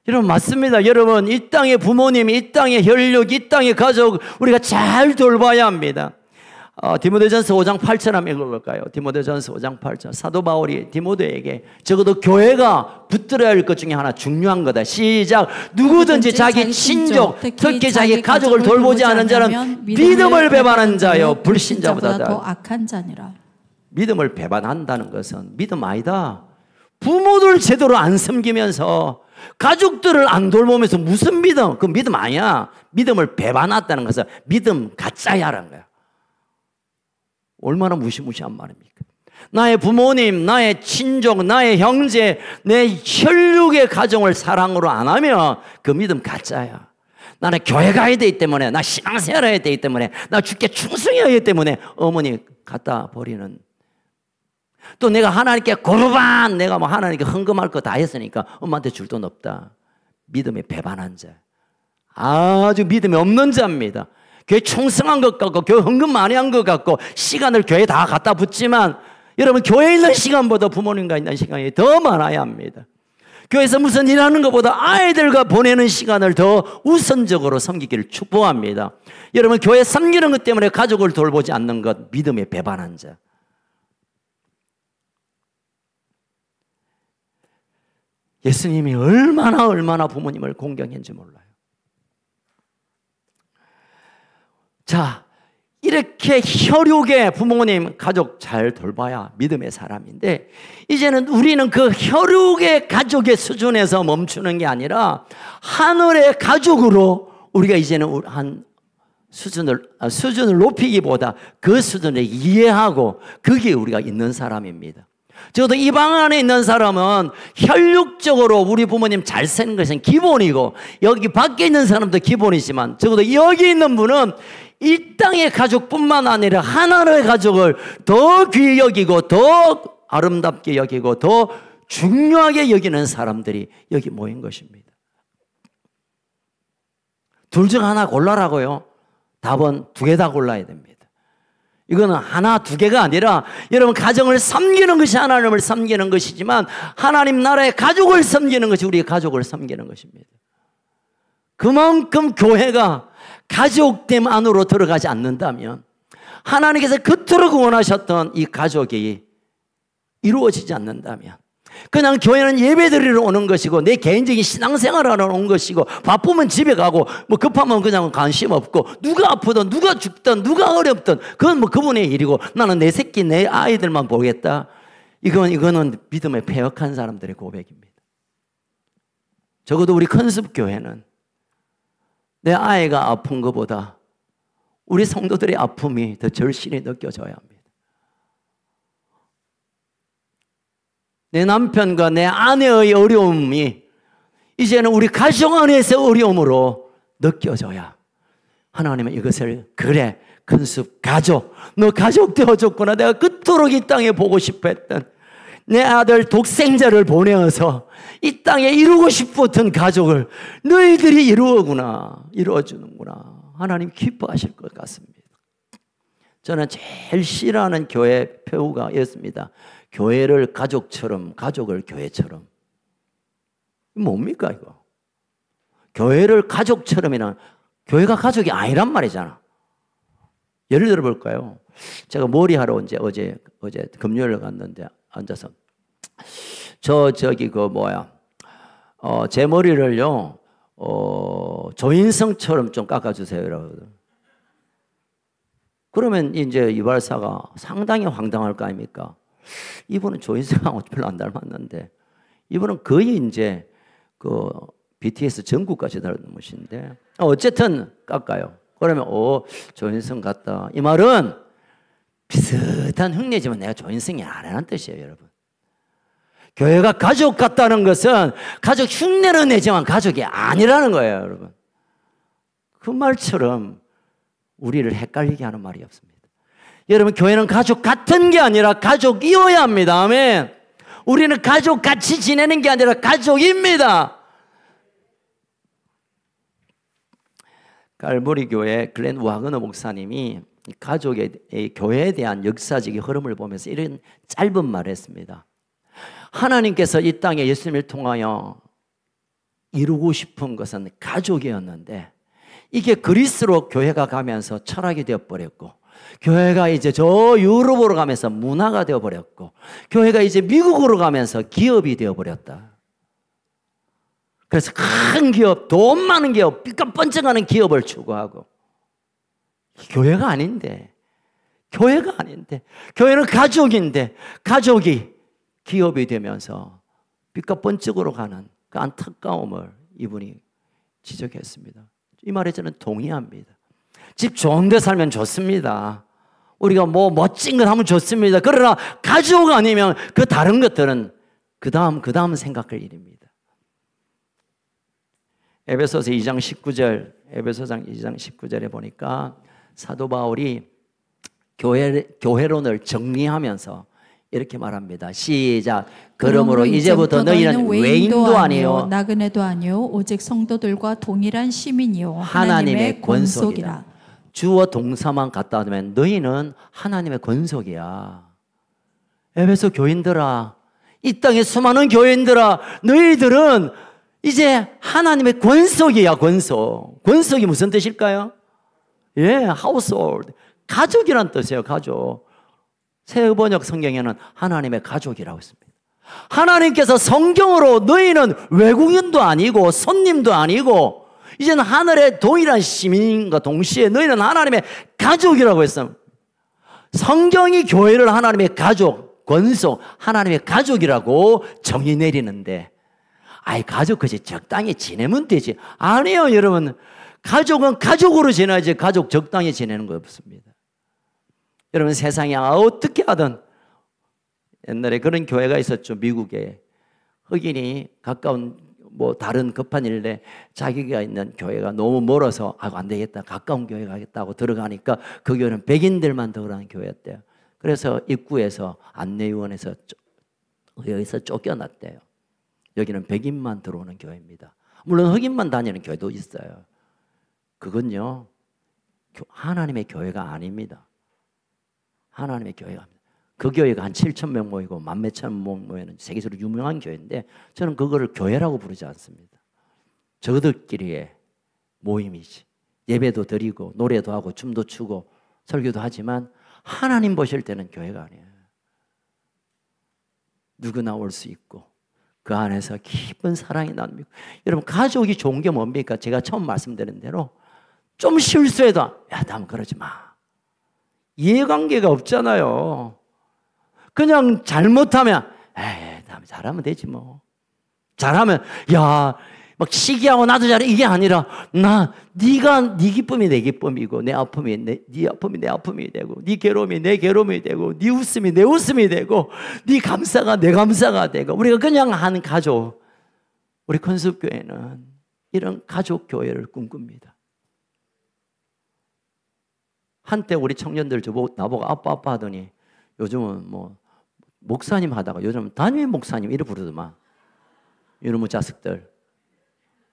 여러분 맞습니다. 여러분 이 땅의 부모님, 이 땅의 혈육, 이 땅의 가족 우리가 잘 돌봐야 합니다. 디모데전서 5장 8절 한번 읽어볼까요? 디모데전서 5장 8절 사도 바울이 디모데에게 적어도 교회가 붙들어야 할 것 중에 하나 중요한 거다. 시작. 누구든지 자기 친족 특히 자기 가족을 돌보지 않은 자는 믿음을 배반한 자요 불신자보다 더 악한 자니라. 믿음을 배반한다는 것은 믿음 아니다. 부모들 제대로 안 섬기면서 가족들을 안 돌보면서 무슨 믿음? 그 믿음 아니야. 믿음을 배반했다는 것은 믿음 가짜야라는 거야. 얼마나 무시무시한 말입니까? 나의 부모님, 나의 친족, 나의 형제, 내 혈육의 가정을 사랑으로 안 하면 그 믿음 가짜야. 나는 교회 가야 되기 때문에, 나 신앙생활 해야 되기 때문에, 나 주께 충성해야 하기 때문에 어머니 갖다 버리는. 또 내가 하나님께 고르반, 내가 뭐 하나님께 헌금할 거 다 했으니까 엄마한테 줄 돈 없다. 믿음에 배반한 자. 아주 믿음이 없는 자입니다. 교회 충성한 것 같고 교회 헌금 많이 한 것 같고 시간을 교회에 다 갖다 붓지만 여러분 교회에 있는 시간보다 부모님과 있는 시간이 더 많아야 합니다. 교회에서 무슨 일하는 것보다 아이들과 보내는 시간을 더 우선적으로 섬기기를 축복합니다. 여러분 교회 섬기는 것 때문에 가족을 돌보지 않는 것 믿음에 배반한 자. 예수님이 얼마나 부모님을 공경했는지 몰라요. 자, 이렇게 혈육의 부모님, 가족 잘 돌봐야 믿음의 사람인데 이제는 우리는 그 혈육의 가족의 수준에서 멈추는 게 아니라 하늘의 가족으로 우리가 이제는 한 수준을 높이기보다 그 수준을 이해하고 그게 우리가 있는 사람입니다. 적어도 이 방 안에 있는 사람은 혈육적으로 우리 부모님 잘 사는 것은 기본이고 여기 밖에 있는 사람도 기본이지만 적어도 여기 있는 분은 이 땅의 가족뿐만 아니라 하나의 가족을 더 귀히 여기고 더 아름답게 여기고 더 중요하게 여기는 사람들이 여기 모인 것입니다. 둘 중 하나 골라라고요? 답은 두 개 다 골라야 됩니다. 이거는 하나 두 개가 아니라 여러분 가정을 섬기는 것이 하나님을 섬기는 것이지만 하나님 나라의 가족을 섬기는 것이 우리의 가족을 섬기는 것입니다. 그만큼 교회가 가족됨 안으로 들어가지 않는다면 하나님께서 그토록 원하셨던 이 가족이 이루어지지 않는다면 그냥 교회는 예배 드리러 오는 것이고 내 개인적인 신앙생활을 하러 오는 것이고 바쁘면 집에 가고 뭐 급하면 그냥 관심 없고 누가 아프든 누가 죽든 누가 어렵든 그건 뭐 그분의 일이고 나는 내 새끼 내 아이들만 보겠다. 이거는 믿음에 패역한 사람들의 고백입니다. 적어도 우리 컨습교회는 내 아이가 아픈 것보다 우리 성도들의 아픔이 더 절실히 느껴져야 합니다. 내 남편과 내 아내의 어려움이 이제는 우리 가정 안에서 어려움으로 느껴져야 하나님은 이것을 그래 큰숲 가족 너 가족 되어줬구나 내가 그토록 이 땅에 보고 싶어 했던 내 아들 독생자를 보내어서 이 땅에 이루고 싶었던 가족을 너희들이 이루어주는구나 하나님 기뻐하실 것 같습니다. 저는 제일 싫어하는 교회 표우가 였습니다. 교회를 가족처럼 가족을 교회처럼 뭡니까 이거? 교회를 가족처럼이나 교회가 가족이 아니란 말이잖아. 예를 들어 볼까요? 제가 머리하러 어제 금요일에 갔는데 앉아서 제 머리를요 조인성처럼 좀 깎아주세요 이러거든. 그러면 이제 이발사가 상당히 황당할 거 아닙니까? 이분은 조인성하고 별로 안 닮았는데 이분은 거의 이제 그 BTS 전국까지 닮으신데 어쨌든 깎아요. 그러면 조인성 같다. 이 말은 비슷한 흉내지만 내가 조인성이 아니라는 뜻이에요, 여러분. 교회가 가족 같다는 것은 가족 흉내는 내지만 가족이 아니라는 거예요, 여러분. 그 말처럼 우리를 헷갈리게 하는 말이 없습니다. 여러분, 교회는 가족 같은 게 아니라 가족이어야 합니다. 아멘. 우리는 가족 같이 지내는 게 아니라 가족입니다. 갈보리 교회 글렌 와그너 목사님이 가족의 교회에 대한 역사적인 흐름을 보면서 이런 짧은 말을 했습니다. 하나님께서 이 땅에 예수님을 통하여 이루고 싶은 것은 가족이었는데 이게 그리스로 교회가 가면서 철학이 되어버렸고 교회가 이제 저 유럽으로 가면서 문화가 되어버렸고 교회가 이제 미국으로 가면서 기업이 되어버렸다. 그래서 큰 기업, 돈 많은 기업, 삐까뻔쩍하는 기업을 추구하고 교회가 아닌데 교회는 가족인데 가족이 기업이 되면서 삐까뻔쩍으로 가는 그 안타까움을 이분이 지적했습니다. 이 말에 저는 동의합니다. 집 좋은 데 살면 좋습니다. 우리가 뭐 멋진 걸 하면 좋습니다. 그러나 가족 아니면 그 다른 것들은 그 다음 생각할 일입니다. 에베소서 2장 19절, 에베소서 2장 19절에 보니까 사도 바울이 교회론을 정리하면서 이렇게 말합니다. 시작. 그러므로 이제부터 너희는 외인도 아니요 나그네도 아니요 오직 성도들과 동일한 시민이요 하나님의 권속이라. 주어 동사만 갖다 두면 너희는 하나님의 권속이야. 에베소 교인들아, 이 땅에 수많은 교인들아, 너희들은 이제 하나님의 권속이야. 권속이 무슨 뜻일까요? household, 가족이란 뜻이에요. 가족. 새 번역 성경에는 하나님의 가족이라고 했습니다. 하나님께서 성경으로 너희는 외국인도 아니고 손님도 아니고 이제는 하늘의 동일한 시민과 동시에 너희는 하나님의 가족이라고 했습니다. 성경이 교회를 하나님의 가족, 권속, 하나님의 가족이라고 정의 내리는데 가족 그지 적당히 지내면 되지. 아니에요, 여러분. 가족은 가족으로 지내야지 가족 적당히 지내는 거 없습니다. 여러분, 세상에 어떻게 하든 옛날에 그런 교회가 있었죠. 미국에 흑인이 가까운 다른 급한 일에 자기가 있는 교회가 너무 멀어서 안 되겠다, 가까운 교회 가겠다고 들어가니까 그 교회는 백인들만 들어가는 교회였대요. 그래서 입구에서 안내위원회에서 여기서 쫓겨났대요. 여기는 백인만 들어오는 교회입니다. 물론 흑인만 다니는 교회도 있어요. 그건요 하나님의 교회가 아닙니다. 하나님의 교회가 아닙니다. 그 교회가 한 7,000명 모이고 10,000명 모이는 세계적으로 유명한 교회인데 저는 그거를 교회라고 부르지 않습니다. 저들끼리의 모임이지. 예배도 드리고 노래도 하고 춤도 추고 설교도 하지만 하나님 보실 때는 교회가 아니에요. 누구나 올 수 있고 그 안에서 깊은 사랑이 나눕니다. 여러분 가족이 좋은 게 뭡니까? 제가 처음 말씀드린 대로 좀 실수해도 야, 남 그러지 마. 이해관계가 없잖아요. 그냥 잘못하면 에이, 남 잘하면 되지 뭐. 잘하면 야, 막 시기하고 나도 잘해 이게 아니라 네가 네 기쁨이 내 기쁨이고 내 아픔이 네 아픔이 내 아픔이 되고 네 괴로움이 내 괴로움이 되고 네 웃음이 내 웃음이 되고 네 감사가 내 감사가 되고 우리가 그냥 한 가족, 우리 건습교회는 이런 가족 교회를 꿈꿉니다. 한때 우리 청년들 나보고 아빠 하더니 요즘은 뭐 목사님 하다가 요즘은 담임 목사님 이래 부르더만. 이놈의 자식들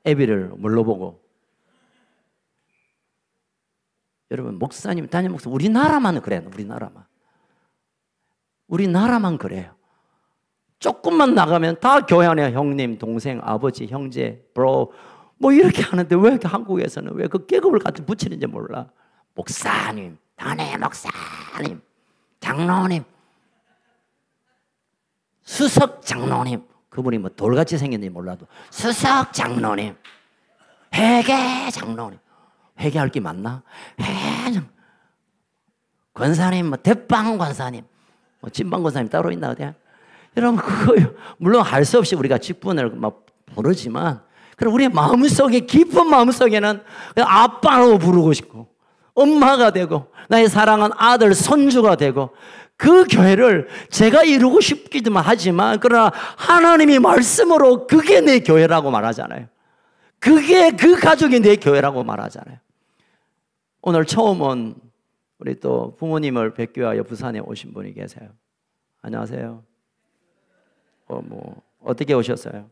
애비를 뭘로 보고. 여러분 목사님 담임 목사 우리나라만 그래요. 우리나라만 그래요. 조금만 나가면 다 교회 안에 형님, 동생, 아버지, 형제, 브로 뭐 이렇게 하는데 왜 이렇게 한국에서는 왜 그 계급을 같이 붙이는지 몰라. 목사님, 담임 목사님, 장로님, 수석 장로님. 그분이 뭐 돌같이 생겼는지 몰라도 수석 장로님, 회계 장로님. 회계할 게 맞나? 권사님, 뭐 대빵 권사님, 뭐 진방 권사님 따로 있나 어디야? 여러분 그거 물론 할 수 없이 우리가 직분을 막 부르지만, 그럼 우리의 마음속에 깊은 마음속에는 아빠로 부르고 싶고, 엄마가 되고, 나의 사랑한 아들, 손주가 되고, 그 교회를 제가 이루고 싶기도 하지만, 그러나 하나님이 말씀으로 그게 내 교회라고 말하잖아요. 그게 그 가족이 내 교회라고 말하잖아요. 오늘 처음 온 우리 또 부모님을 뵙기 위하여 부산에 오신 분이 계세요. 안녕하세요. 어떻게 오셨어요?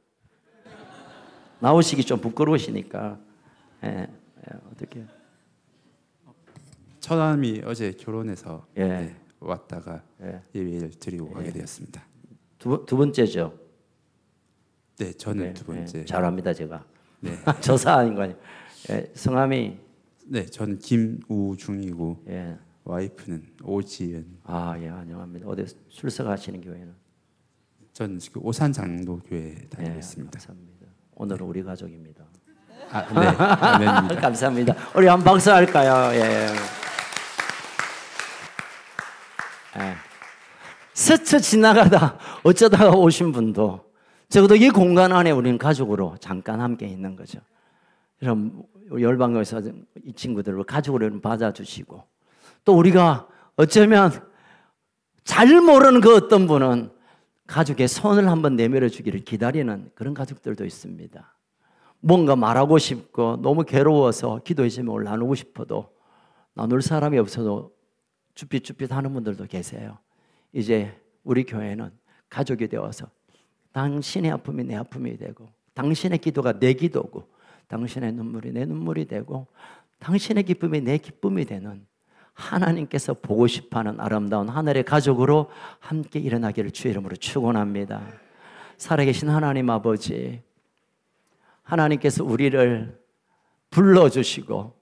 나오시기 좀 부끄러우시니까. 어떻게? 처남이 어제 결혼해서 예. 왔다가 예배를 드리고 가게 되었습니다. 두 번째죠? 네, 저는 두 번째. 잘합니다, 제가. 네. 저사 아닌 거 아니에요. 성함이? 네, 저는 김우중이고 예. 와이프는 오지은. 아, 예, 안녕합니다. 어디 출석하시는 교회는? 전 지금 오산장로교회 다니고 예, 있습니다. 감사합니다. 오늘은 우리 가족입니다. 네, 아멘입니다. 감사합니다. 우리 한 박수 할까요? 예. 스쳐 지나가다 어쩌다가 오신 분도 적어도 이 공간 안에 우리는 가족으로 잠깐 함께 있는 거죠. 그럼 열방교에서 이 친구들을 가족으로 받아주시고, 또 우리가 어쩌면 잘 모르는 그 어떤 분은 가족의 손을 한번 내밀어 주기를 기다리는 그런 가족들도 있습니다. 뭔가 말하고 싶고 너무 괴로워서 기도의 제목을 나누고 싶어도 나눌 사람이 없어도 쭈삣쭈삣 하는 분들도 계세요. 이제 우리 교회는 가족이 되어서 당신의 아픔이 내 아픔이 되고, 당신의 기도가 내 기도고, 당신의 눈물이 내 눈물이 되고, 당신의 기쁨이 내 기쁨이 되는 하나님께서 보고 싶어하는 아름다운 하늘의 가족으로 함께 일어나기를 주의 이름으로 축원합니다. 살아계신 하나님 아버지, 하나님께서 우리를 불러주시고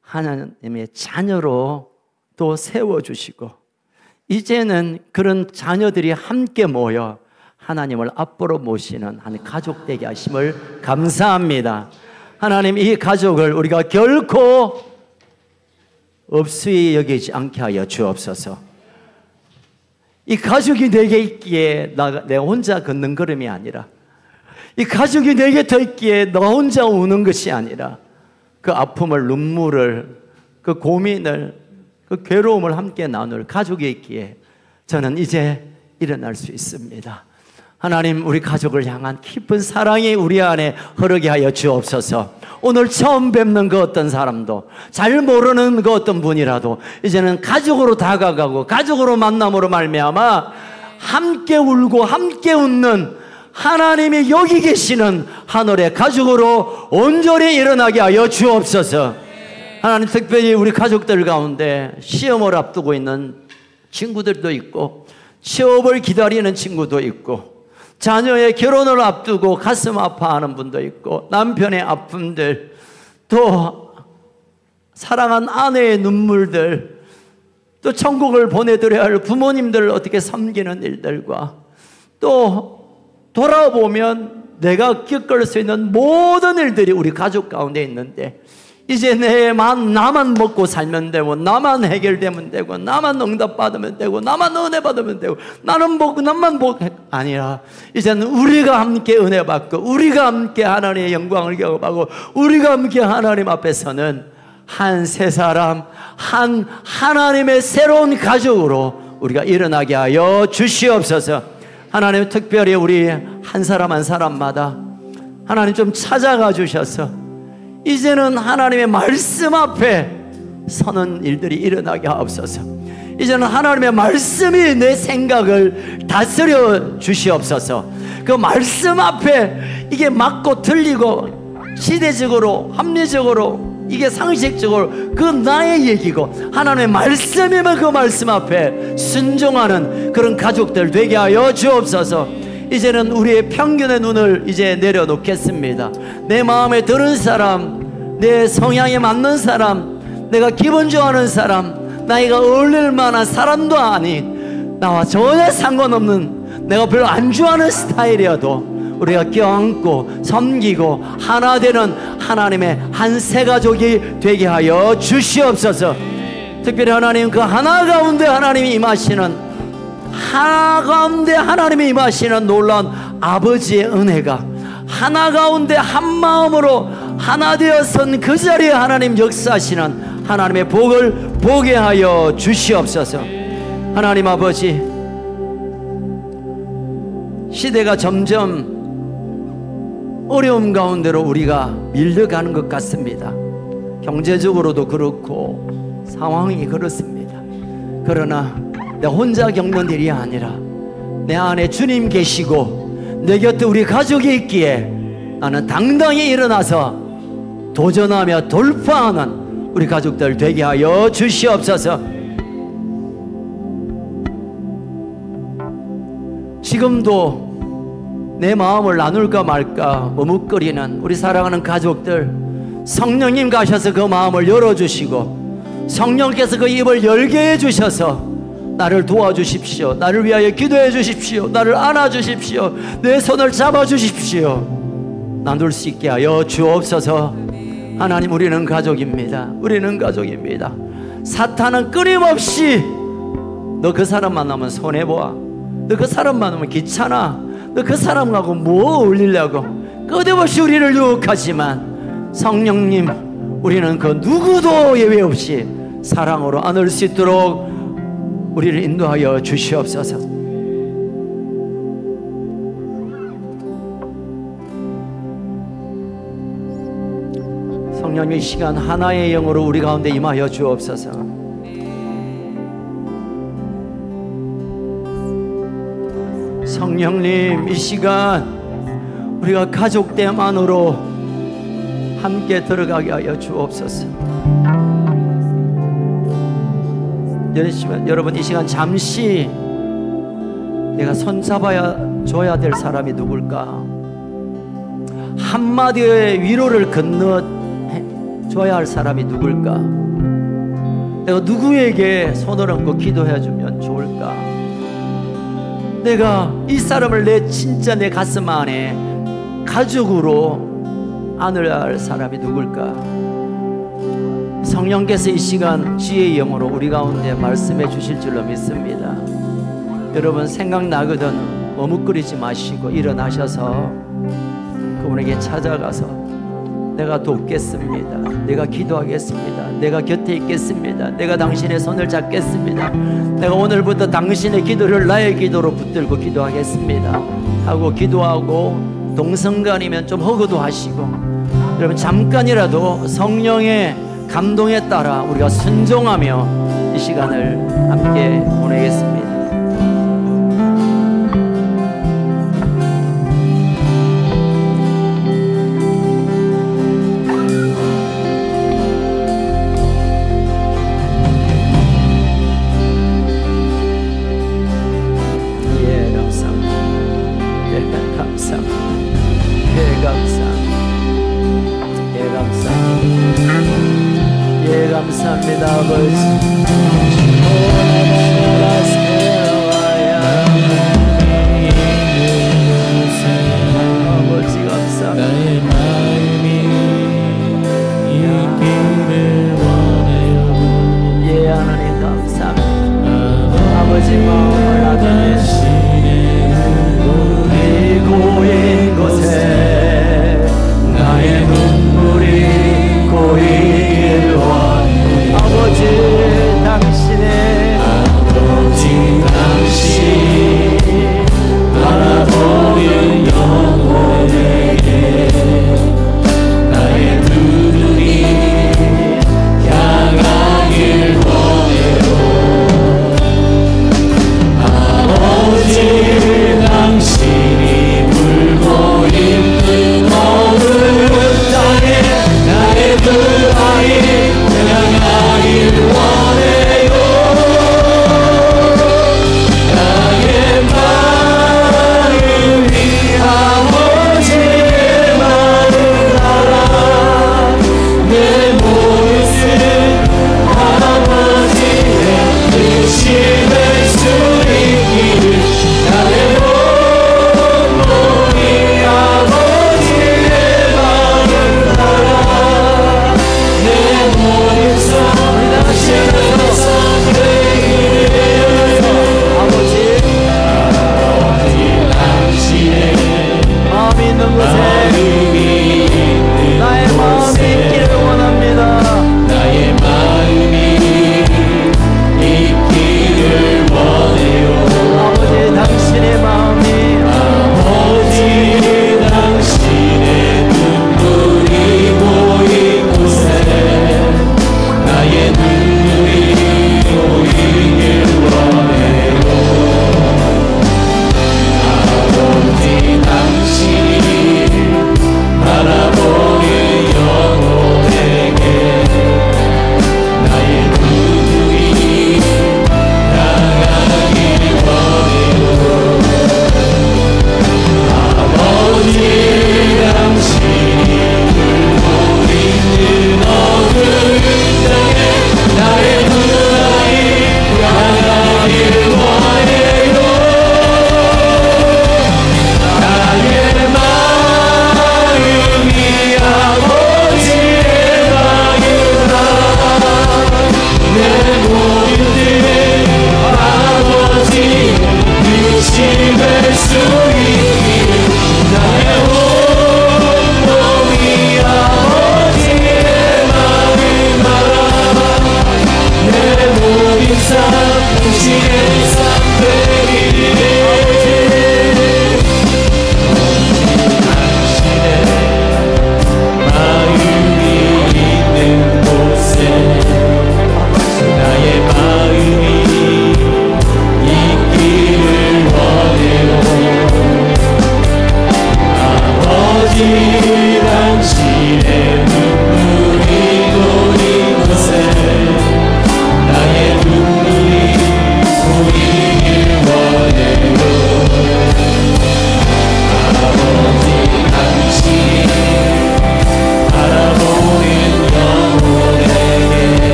하나님의 자녀로 또 세워주시고, 이제는 그런 자녀들이 함께 모여 하나님을 앞으로 모시는 한 가족 되게 하심을 감사합니다. 하나님, 이 가족을 우리가 결코 없이 여기지 않게 하여 주옵소서. 이 가족이 내게 있기에 내가 혼자 걷는 걸음이 아니라, 이 가족이 내 곁에 있기에 너 혼자 우는 것이 아니라, 그 아픔을, 눈물을, 그 고민을, 그 괴로움을 함께 나눌 가족이 있기에 저는 이제 일어날 수 있습니다. 하나님, 우리 가족을 향한 깊은 사랑이 우리 안에 흐르게 하여 주옵소서. 오늘 처음 뵙는 그 어떤 사람도, 잘 모르는 그 어떤 분이라도 이제는 가족으로 다가가고 가족으로 만남으로 말미암아 함께 울고 함께 웃는 하나님이 여기 계시는 하늘의 가족으로 온전히 일어나게 하여 주옵소서. 하나님, 특별히 우리 가족들 가운데 시험을 앞두고 있는 친구들도 있고, 취업을 기다리는 친구도 있고, 자녀의 결혼을 앞두고 가슴 아파하는 분도 있고, 남편의 아픔들, 또 사랑한 아내의 눈물들, 또 천국을 보내드려야 할 부모님들을 어떻게 섬기는 일들과, 또 돌아보면 내가 겪을 수 있는 모든 일들이 우리 가족 가운데 있는데 이제 나만 먹고 살면 되고 나만 해결되면 되고 나만 응답받으면 되고 나만 은혜 받으면 되고 나만 아니라 이제는 우리가 함께 은혜 받고 우리가 함께 하나님의 영광을 경험하고 우리가 함께 하나님 앞에서는 한 세 사람 한 하나님의 새로운 가족으로 우리가 일어나게 하여 주시옵소서. 하나님 특별히 우리 한 사람 한 사람마다 하나님 좀 찾아가 주셔서 이제는 하나님의 말씀 앞에 서는 일들이 일어나게 하옵소서. 이제는 하나님의 말씀이 내 생각을 다스려 주시옵소서. 그 말씀 앞에 이게 맞고 틀리고 시대적으로 합리적으로 이게 상식적으로 그 나의 얘기고 하나님의 말씀이면 그 말씀 앞에 순종하는 그런 가족들 되게 하여 주옵소서. 이제는 우리의 편견의 눈을 이제 내려놓겠습니다. 내 마음에 드는 사람, 내 성향에 맞는 사람, 내가 기분 좋아하는 사람, 나이가 어울릴 만한 사람도 아닌 나와 전혀 상관없는 내가 별로 안 좋아하는 스타일이어도 우리가 껴안고 섬기고 하나 되는 하나님의 한 세 가족이 되게 하여 주시옵소서. 특별히 하나님 그 하나 가운데 하나님이 임하시는 하나 가운데 하나님이 임하시는 놀라운 아버지의 은혜가 하나 가운데 한 마음으로 하나 되어선 그 자리에 하나님 역사하시는 하나님의 복을 보게 하여 주시옵소서. 하나님 아버지, 시대가 점점 어려움 가운데로 우리가 밀려가는 것 같습니다. 경제적으로도 그렇고 상황이 그렇습니다. 그러나 내 혼자 겪는 일이 아니라 내 안에 주님 계시고 내 곁에 우리 가족이 있기에 나는 당당히 일어나서 도전하며 돌파하는 우리 가족들 되게 하여 주시옵소서. 지금도 내 마음을 나눌까 말까 머뭇거리는 우리 사랑하는 가족들, 성령님 가셔서 그 마음을 열어주시고 성령께서 그 입을 열게 해주셔서 나를 도와주십시오, 나를 위하여 기도해 주십시오, 나를 안아주십시오, 내 손을 잡아주십시오, 나눌 수 있게 하여 주옵소서. 하나님, 우리는 가족입니다. 우리는 가족입니다. 사탄은 끊임없이 너 그 사람 만나면 손해보아, 너 그 사람 만나면 귀찮아, 너 그 사람하고 뭐 어울리려고 끊임없이 우리를 유혹하지만 성령님, 우리는 그 누구도 예외 없이 사랑으로 안을 수 있도록 우리를 인도하여 주시옵소서. 성령님, 이 시간 하나의 영으로 우리 가운데 임하여 주옵소서. 성령님, 이 시간 우리가 가족대만으로 함께 들어가게 하여 주옵소서. 여러분, 이 시간 잠시 내가 손잡아야 줘야 될 사람이 누굴까? 한마디의 위로를 건너 줘야 할 사람이 누굴까? 내가 누구에게 손을 얹고 기도해 주면 좋을까? 내가 이 사람을 진짜 내 가슴 안에 가족으로 안아야 할 사람이 누굴까? 성령께서 이 시간 지혜의 영으로 우리 가운데 말씀해 주실 줄로 믿습니다. 여러분, 생각나거든 머뭇거리지 마시고 일어나셔서 그분에게 찾아가서 내가 돕겠습니다, 내가 기도하겠습니다, 내가 곁에 있겠습니다, 내가 당신의 손을 잡겠습니다, 내가 오늘부터 당신의 기도를 나의 기도로 붙들고 기도하겠습니다 하고 기도하고, 동성간이면 좀 허구도 하시고, 여러분 잠깐이라도 성령의 감동에 따라 우리가 순종하며 이 시간을 함께 보내겠습니다. 감사합니다, 아버지.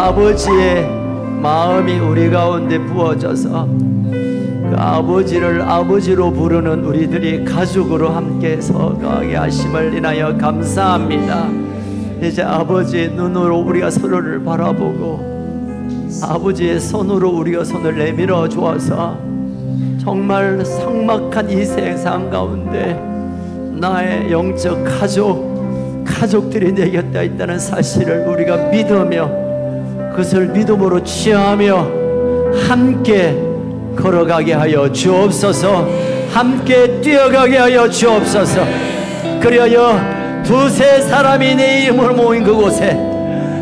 아버지의 마음이 우리 가운데 부어져서 그 아버지를 아버지로 부르는 우리들이 가족으로 함께 서가게 하심을 인하여 감사합니다. 이제 아버지의 눈으로 우리가 서로를 바라보고 아버지의 손으로 우리가 손을 내밀어 주어서 정말 삭막한 이 세상 가운데 나의 영적 가족들이 내 곁에 있다는 사실을 우리가 믿으며 그것을 믿음으로 취하며 함께 걸어가게 하여 주옵소서. 함께 뛰어가게 하여 주옵소서. 그리하여 두세 사람이 내 이름으로 모인 그곳에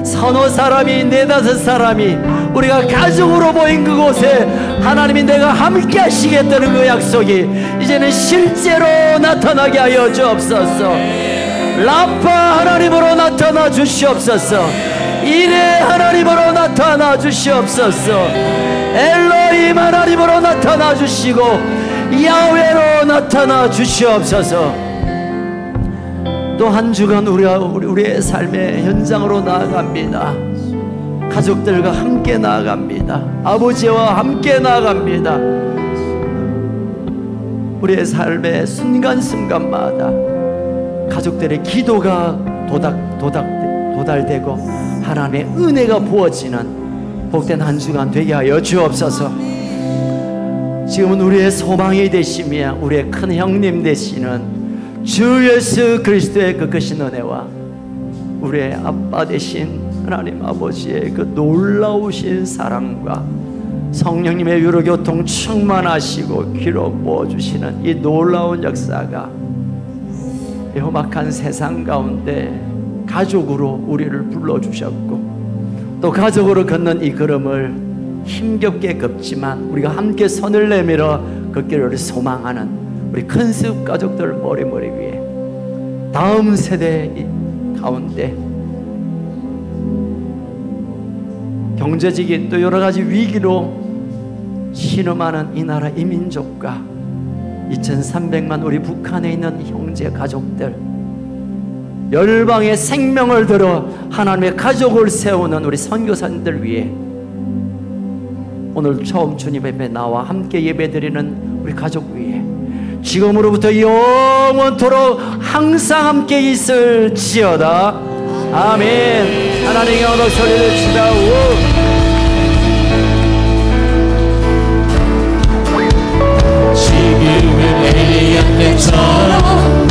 서너 사람이 네다섯 사람이 우리가 가족으로 모인 그곳에 하나님이 내가 함께 하시겠다는 그 약속이 이제는 실제로 나타나게 하여 주옵소서. 라파 하나님으로 나타나 주시옵소서. 이레 하나님으로 나타나 주시옵소서. 엘로힘 하나님으로 나타나 주시고 야훼로 나타나 주시옵소서. 또 한 주간 우리의 삶의 현장으로 나아갑니다. 가족들과 함께 나아갑니다. 아버지와 함께 나아갑니다. 우리의 삶의 순간순간마다 가족들의 기도가 도달되고 하나님의 은혜가 부어지는 복된 한 주간 되게 하여 주옵소서. 지금은 우리의 소망이 되시며 우리의 큰 형님 되시는 주 예수 그리스도의 그 크신 은혜와 우리의 아빠 되신 하나님 아버지의 그 놀라우신 사랑과 성령님의 유로교통 충만하시고 귀로 부어주시는 이 놀라운 역사가 이 험악한 세상 가운데 가족으로 우리를 불러주셨고 또 가족으로 걷는 이 걸음을 힘겹게 걷지만 우리가 함께 손을 내밀어 걷기를 소망하는 우리 큰습 가족들 머리 위에 다음 세대 가운데 경제적인 또 여러가지 위기로 신음하는 이 나라 이 민족과 2300만 우리 북한에 있는 형제 가족들 열방의 생명을 들어 하나님의 가족을 세우는 우리 선교사님들 위해 오늘 처음 주님 앞에 나와 함께 예배드리는 우리 가족 위에 지금으로부터 영원토록 항상 함께 있을지어다. 아멘. 하나님의 언어 소리를 치다. 지금은 엘리야 때처럼